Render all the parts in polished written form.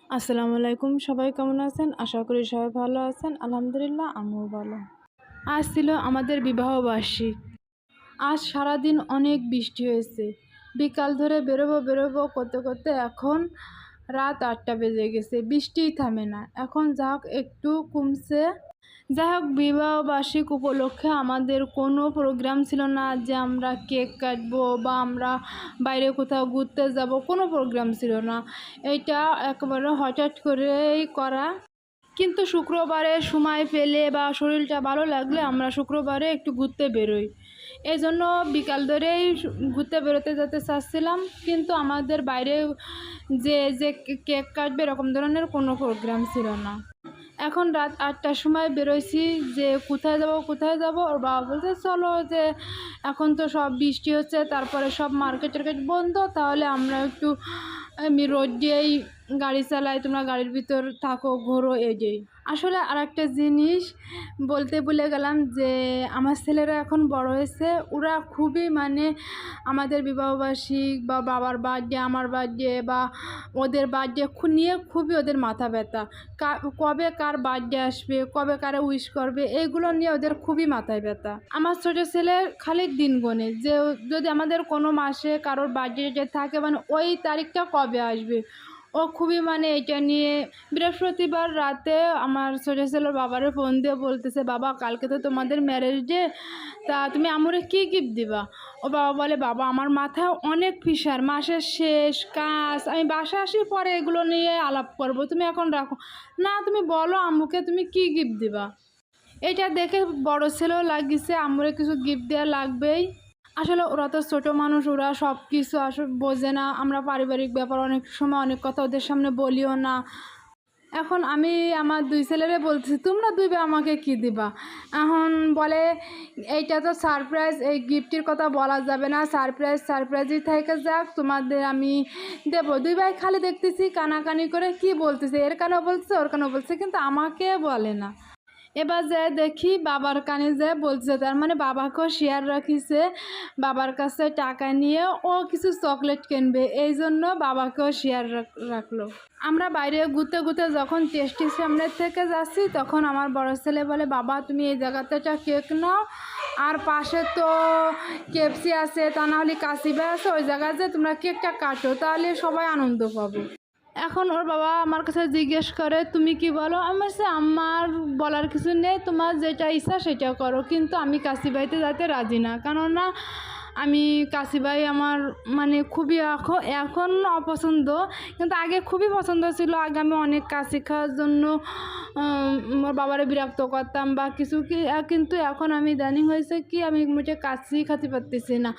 আসসালামু আলাইকুম। সবাই কেমন আছেন? আশা করি সবাই ভালো আছেন। আলহামদুলিল্লাহ আমিও ভালো। আজ ছিল আমাদের বিবাহবার্ষিক। আজ সারাদিন অনেক বৃষ্টি হয়েছে। বিকাল ধরে বেরোবো করতে করতে এখন রাত ৮টা বেজে গেছে। বৃষ্টিই থামে না। এখন যা হোক একটু কমছে। যাই হোক, বিবাহবার্ষিক উপলক্ষে আমাদের কোনো প্রোগ্রাম ছিল না যে আমরা কেক কাটবো বা আমরা বাইরে কোথাও ঘুরতে যাব, কোনো প্রোগ্রাম ছিল না। এইটা একেবারে হঠাৎ করেই করা। কিন্তু শুক্রবারে সময় পেলে বা শরীরটা ভালো লাগলে আমরা শুক্রবারে একটু ঘুরতে বেরোই। এই জন্য বিকাল ধরেই ঘুরতে বেরোতে যেতে চাচ্ছিলাম, কিন্তু আমাদের বাইরে যে কেক কাটবে এরকম ধরনের কোনো প্রোগ্রাম ছিল না। এখন রাত ৮টার সময় বেরোইছি যে কোথায় যাব। ওর বাবা বলছে চলো, যে এখন তো সব বৃষ্টি হচ্ছে, তারপরে সব মার্কেট টার্কেট বন্ধ, তাহলে আমরা একটু আমি রোড দিয়েই গাড়ি চালাই, তোমরা গাড়ির ভিতর থাকো, ঘোরো, এই আসলে আর একটা জিনিস বলতে ভুলে গেলাম যে আমার ছেলেরা এখন বড় হয়েছে। ওরা খুবই আমাদের বিবাহবার্ষিক বা বাবার বার্থডে, আমার বার্থডে বা ওদের বার্থডে নিয়ে খুবই ওদের মাথা ব্যথা। কবে কার বার্থডে আসবে, কবে কারে উইশ করবে, এইগুলো নিয়ে ওদের খুবই মাথায় ব্যথা। আমার ছোটো ছেলে খালি দিন গোনে যে যদি আমাদের কোনো মাসে কারোর বার্থডে থাকে, ওই তারিখটা কবে আসবে। ও খুবই এটা নিয়ে। বৃহস্পতিবার রাতে আমার ছোটো ছেলের বাবারে ফোন দিয়ে বলতেছে, বাবা কালকে তো তোমাদের ম্যারেজ ডে, তা তুমি আমরে কী গিফট দিবা? ও বাবা বলে, বাবা আমার মাথায় অনেক প্রেশার, মাসের শেষ কাজ, আমি বাসা আসি পরে এগুলো নিয়ে আলাপ করবো, তুমি এখন রাখো না, তুমি বলো আম্মুকে তুমি কী গিফট দিবা। এটা দেখে বড় ছেলেও লাগিয়েছে আম্মুরে কিছু গিফট দেওয়া লাগবেই। আসলে ওরা তো ছোটো মানুষ, ওরা সব কিছু আসলে বোঝে না। আমরা পারিবারিক ব্যাপার অনেক সময় অনেক কথা ওদের সামনে বলিও না। এখন আমি আমার দুই ছেলেরে বলতেছি, তোমরা দুই ভাই আমাকে কী দিবা? এখন বলে এইটা তো সারপ্রাইজ, এই গিফটের কথা বলা যাবে না, সারপ্রাইজই থেকে যাক, তোমাদের আমি দেবো। দুই ভাই খালি দেখতেছি কানাকানি করে কি বলতেছে, এর কানেও বলছে ওর কানেও বলছে, কিন্তু আমাকে বলে না। এবার যে দেখি বাবার কানে যে বলছে, তার বাবাকেও শেয়ার রাখিছে, বাবার কাছে টাকা নিয়ে ও কিছু চকলেট কিনবে, এই জন্য বাবাকেও শেয়ার রাখলো। আমরা বাইরে ঘুরতে ঘুরতে যখন টেস্টির সামনে থেকে যাচ্ছি, তখন আমার বড় ছেলে বলে, বাবা তুমি এই জায়গাতে একটা কেক নাও, আর পাশে তো কেএফসি আছে, তা নাহলে কাশিবা আছে, ওই জায়গায় যে তোমরা কেকটা কাটো, তাহলে সবাই আনন্দ পাবো। এখন ওর বাবা আমার কাছে জিজ্ঞেস করে, তুমি কি বলো? আমি বলছি, আমার বলার কিছু নেই, তোমার যেটা ইচ্ছা সেটা করো, কিন্তু আমি কাশিবাইতে যেতে রাজি না। কেননা আমি কাশিবাই আমার খুবই এখন অপছন্দ, কিন্তু আগে খুবই পছন্দ ছিল। আগে আমি অনেক কাশি খাওয়ার জন্য আমার বাবারে বিরক্ত করতাম বা কিছু কিন্তু এখন আমি ইদানিং হয়েছে কি, আমি মুঠে কাশি খেতে পারতেছি না।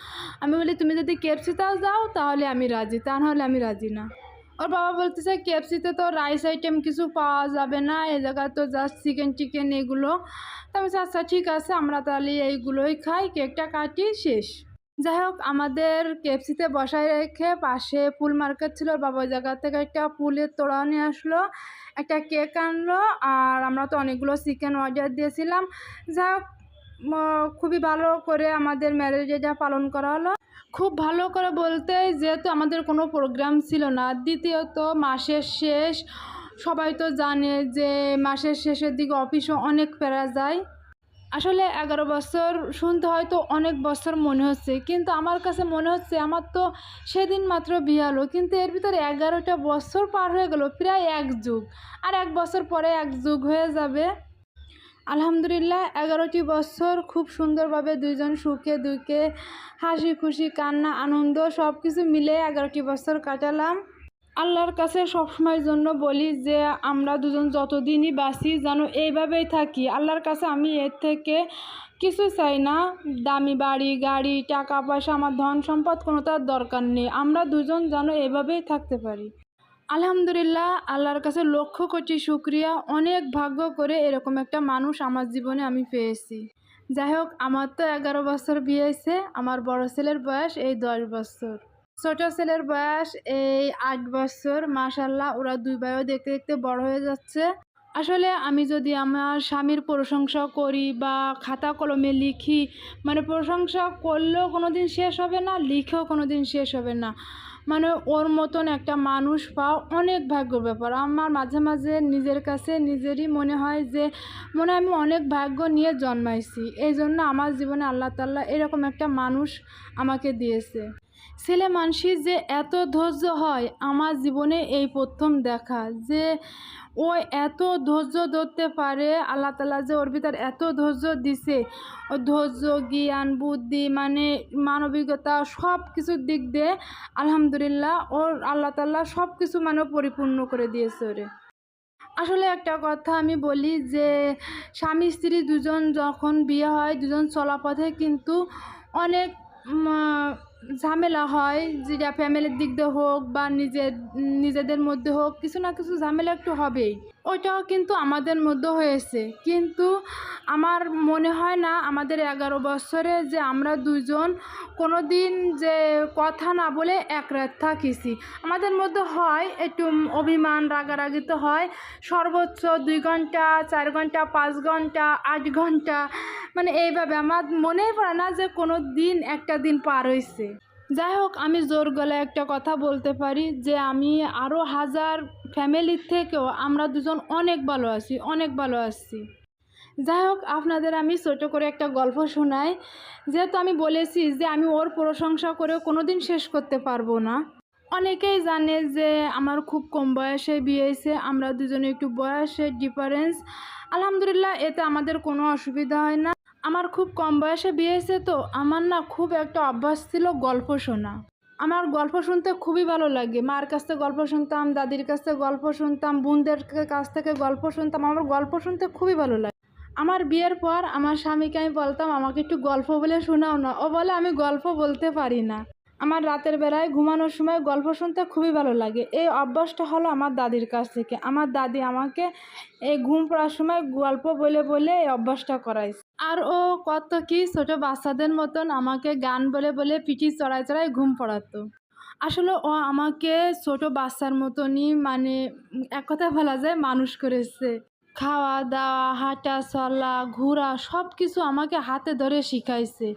আমি বলি, তুমি যদি কেএফসিতেও যাও তাহলে আমি রাজি, তা নাহলে আমি রাজি না। ওর বাবা বলতেছে, কেএফসিতে তো রাইস আইটেম কিছু পাওয়া যাবে না, এই জায়গায় তো জাস্ট চিকেন এগুলো। তো আমি বলছি, আচ্ছা ঠিক আছে, আমরা তাহলে এইগুলোই খাই, কেকটা কাটি, শেষ। যাই হোক, আমাদের কেএফসিতে বসায় রেখে পাশে ফুল মার্কেট ছিল, ওর বাবা ওই জায়গা থেকে একটা ফুলের তোড়া নিয়ে আসলো, একটা কেক আনলো, আর আমরা তো অনেকগুলো চিকেন অর্ডার দিয়েছিলাম। যাই হোক, খুবই ভালো করে আমাদের ম্যারেজ ডেটা পালন করা হলো। খুব ভালো করে বলতে, যেহেতু আমাদের কোনো প্রোগ্রাম ছিল না, দ্বিতীয়ত মাসের শেষ, সবাই তো জানে যে মাসের শেষের দিকে অফিসও অনেক প্যারা যায়। আসলে 11 বছর শুনতে হয়তো অনেক বছর মনে হচ্ছে, কিন্তু আমার কাছে মনে হচ্ছে আমার তো সেদিন মাত্র বিয়ে হলো, কিন্তু এর ভিতরে 11টা বছর পার হয়ে গেল, প্রায় এক যুগ। আর এক বছর পরে এক যুগ হয়ে যাবে। আলহামদুলিল্লাহ, 11টি বছর খুব সুন্দরভাবে দুইজন সুখে দুঃখে, হাসি খুশি কান্না আনন্দ সব কিছু মিলে 11টি বছর কাটালাম। আল্লাহর কাছে সবসময়ের জন্য বলি যে আমরা দুজন যতদিনই বাঁচি যেন এইভাবেই থাকি। আল্লাহর কাছে আমি এর থেকে কিছু চাই না, দামি বাড়ি গাড়ি টাকা পয়সা, আমার ধন সম্পদ কোনোটার দরকার নেই, আমরা দুজন যেন এভাবেই থাকতে পারি। আলহামদুলিল্লাহ, আল্লাহর কাছে লক্ষ কোটি শুকরিয়া, অনেক ভাগ্য করে এরকম একটা মানুষ আমার জীবনে আমি পেয়েছি। যাই হোক, আমার তো 11 বছর বিয়ে হয়েছে, আমার বড় ছেলের বয়স এই 10 বছর, ছোটো ছেলের বয়স এই 8 বছর। মাশাল্লাহ, ওরা দুই ভাইও দেখতে দেখতে বড় হয়ে যাচ্ছে। আসলে আমি যদি আমার স্বামীর প্রশংসা করি বা খাতা কলমে লিখি, প্রশংসা করলেও কোনো দিন শেষ হবে না, লিখেও কোনো দিন শেষ হবে না। মানে ওর মতন একটা মানুষ পাওয়া অনেক ভাগ্যর ব্যাপার। আমার মাঝে মাঝে নিজের কাছে নিজেরই মনে হয় যে মনে হয় আমি অনেক ভাগ্য নিয়ে জন্মাইছি, এই জন্য আমার জীবনে আল্লাহ তাআলা এরকম একটা মানুষ আমাকে দিয়েছে। ছেলে মানুষের যে এত ধৈর্য হয় আমার জীবনে এই প্রথম দেখা, যে ও এত ধৈর্য ধরতে পারে। আল্লাহ তাআলা যে ওর ভিতর এত ধৈর্য দিছে, ও ধৈর্য, জ্ঞান, বুদ্ধি, মানে মানবিকতা সব কিছুর দিক দিয়ে আলহামদুলিল্লাহ ওর আল্লাহ তাআলা সব কিছু মানে পরিপূর্ণ করে দিয়েছে ওরে। আসলে একটা কথা আমি বলি যে স্বামী স্ত্রী দুজন যখন বিয়ে হয়, দুজন চলাপথে কিন্তু অনেক ঝামেলা হয়, যেটা ফ্যামিলির দিক দিয়ে হোক বা নিজেদের মধ্যে হোক, কিছু না কিছু ঝামেলা একটু হবেই। ওইটাও কিন্তু আমাদের মধ্যে হয়েছে, কিন্তু আমার মনে হয় না আমাদের 11 বছরে যে আমরা দুজন কোনো দিন যে কথা না বলে এক রাত থাকিছি। আমাদের মধ্যে হয় একটু অভিমান, রাগারাগি তো হয়, সর্বোচ্চ 2 ঘন্টা, 4 ঘন্টা, 5 ঘন্টা, 8 ঘন্টা, মানে এইভাবে আমার মনেই পড়ে না যে কোনো দিন একটা দিন পার হয়েছে। যাই হোক, আমি জোর গলায় একটা কথা বলতে পারি যে আমি আরও হাজার ফ্যামিলির থেকেও আমরা দুজন অনেক ভালো আছি, অনেক ভালো আছি। যাই হোক, আপনাদের আমি ছোটো করে একটা গল্প শোনাই। যেহেতু আমি বলেছি যে আমি ওর প্রশংসা করে কোনো দিন শেষ করতে পারবো না। অনেকেই জানে যে আমার খুব কম বয়সে বিয়ে হয়েছে, আমরা দুজনে একটু বয়সের ডিফারেন্স। আলহামদুলিল্লাহ, এতে আমাদের কোনো অসুবিধা হয় না। আমার খুব কম বয়সে বিয়ে হয়েছে, তো আমার না খুব একটা অভ্যাস ছিল গল্প শোনা। আমার গল্প শুনতে খুবই ভালো লাগে। মার কাছ থেকে গল্প শুনতাম, দাদির কাছ থেকে গল্প শুনতাম, বোনদের কাছ থেকে গল্প শুনতাম। আমার গল্প শুনতে খুবই ভালো লাগে। আমার বিয়ের পর আমার স্বামীকে আমি বলতাম আমাকে একটু গল্প বলে শোনাও না। ও বলে আমি গল্প বলতে পারি না। আমার রাতের বেলায় ঘুমানোর সময় গল্প শুনতে খুবই ভালো লাগে। এই অভ্যাসটা হলো আমার দাদির কাছ থেকে। আমার দাদি আমাকে এই ঘুম পড়ার সময় গল্প বলে বলে এই অভ্যাসটা করাইছে। আর ও কত কি ছোটো বাচ্চাদের মতন আমাকে গান বলে বলে পিঠি চড়ায় চড়ায় ঘুম পড়াতো। আসলে ও আমাকে ছোটো বাচ্চার মতনই, মানে এক কথায় বলা যায় মানুষ করেছে। খাওয়া দাওয়া, হাঁটা চলা, ঘোরা সব কিছু আমাকে হাতে ধরে শিখাইছে।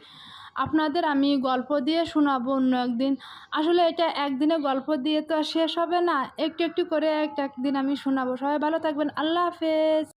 আপনাদের আমি গল্প দিয়ে শোনাবো অন্য একদিন। আসলে এটা একদিনে গল্প দিয়ে তো আর শেষ হবে না, একটু একটু করে একদিন আমি শোনাবো। সবাই ভালো থাকবেন। আল্লাহ হাফেজ।